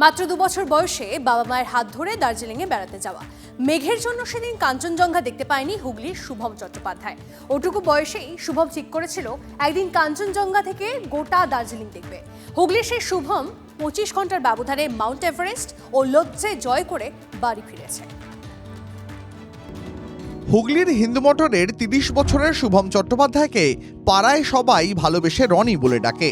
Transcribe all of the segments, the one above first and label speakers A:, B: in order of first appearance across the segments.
A: মাত্র 2 বছর বয়সে বাবা মায়ের হাত ধরে দার্জিলিংয়ে বেড়াতে যাওয়া। মেঘের জন্য সেদিন কাঞ্চনজঙ্ঘা দেখতে পায়নি হুগলির শুভম চট্টোপাধ্যায়। ওটুকু বয়সেই শুভম ঠিক করেছিল একদিন কাঞ্চনজঙ্ঘা থেকে গোটা দার্জিলিং দেখবে। হুগলির সেই শুভম 25 ঘন্টার ব্যবধানে মাউন্ট এভারেস্ট ও লোৎসে জয় করে বাড়ি ফিরেছে।
B: হুগলির হিন্দু মোটরের 30 বছরের শুভম চট্টোপাধ্যায়কে পাড়ায় সবাই ভালোবেসে রনি বলে ডাকে।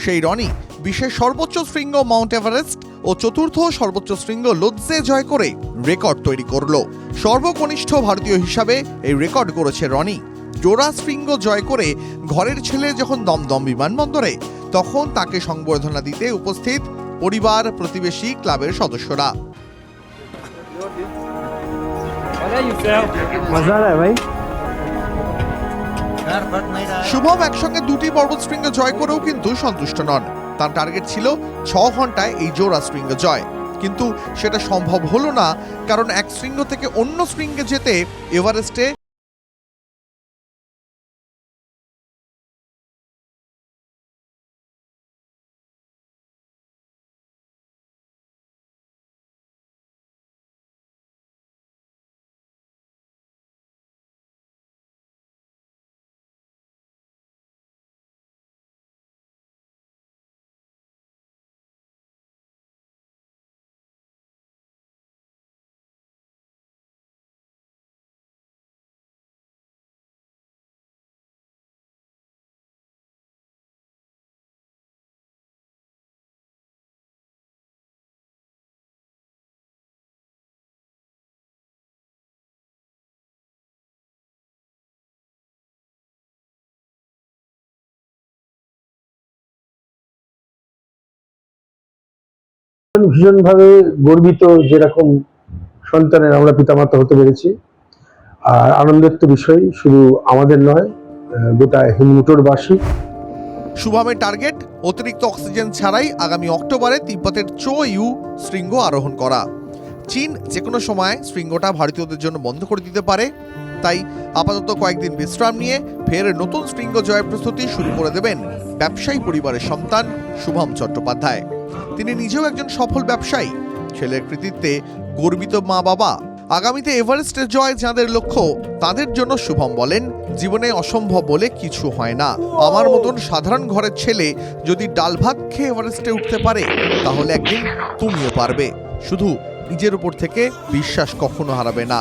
B: সেই রনি বিশ্বের সর্বোচ্চ শৃঙ্গ মাউন্ট এভারেস্ট ও চতুর্থ সর্বোচ্চ শৃঙ্গ লোৎসে জয় করে রেকর্ড তৈরি করল। সর্বকনিষ্ঠ ভারতীয় হিসাবে এই রেকর্ড করেছে রনি। জোড়া শৃঙ্গ জয় করে ঘরের ছেলে যখন দমদম বিমানবন্দরে, তখন তাকে সংবর্ধনা দিতে উপস্থিত পরিবার, প্রতিবেশী, ক্লাবের সদস্যরা। শুভম একসঙ্গে দুটি পর্বত শৃঙ্গ জয় করেও কিন্তু সন্তুষ্ট নন। তার টার্গেট ছিল 6 ঘন্টায় এই জোড়া শৃঙ্গ জয়, কিন্তু সেটা সম্ভব হলো না, কারণ এক শৃঙ্গ থেকে অন্য শৃঙ্গে যেতে এভারেস্টে
C: ভীষণভাবে গর্বিত, যেরকম সন্তানের আমরা পিতামাতা হতে পেরেছি। আর আনন্দের তো বিষয় শুধু আমাদের নয়, গোটা হিন্দুটোরবাসী।
B: শুভমের টার্গেট অতিরিক্ত অক্সিজেন ছাড়াই আগামী অক্টোবরে তিব্বতের চো ইউ শৃঙ্গ আরোহণ করা। চীন যে কোনো সময় শৃঙ্গটা ভারতীয়দের জন্য বন্ধ করে দিতে পারে, তাই আপাতত কয়েকদিন বিশ্রাম নিয়ে ফের নতুন শৃঙ্গ জয়ের প্রস্তুতি শুরু করে দেবেন ব্যবসায়ী পরিবারের সন্তান শুভম চট্টোপাধ্যায়। তিনি নিজেও একজন সফল ব্যবসায়ী, ছেলের কৃতিত্বে গর্বিত মা বাবা। আগামীতে এভারেস্টের জয় যাঁদের লক্ষ্য, তাদের জন্য শুভম বলেন, জীবনে অসম্ভব বলে কিছু হয় না। আমার মতন সাধারণ ঘরের ছেলে যদি ডাল ভাত খেয়ে এভারেস্টে উঠতে পারে, তাহলে একদিন তুমিও পারবে। শুধু নিজের উপর থেকে বিশ্বাস কখনো হারাবে না।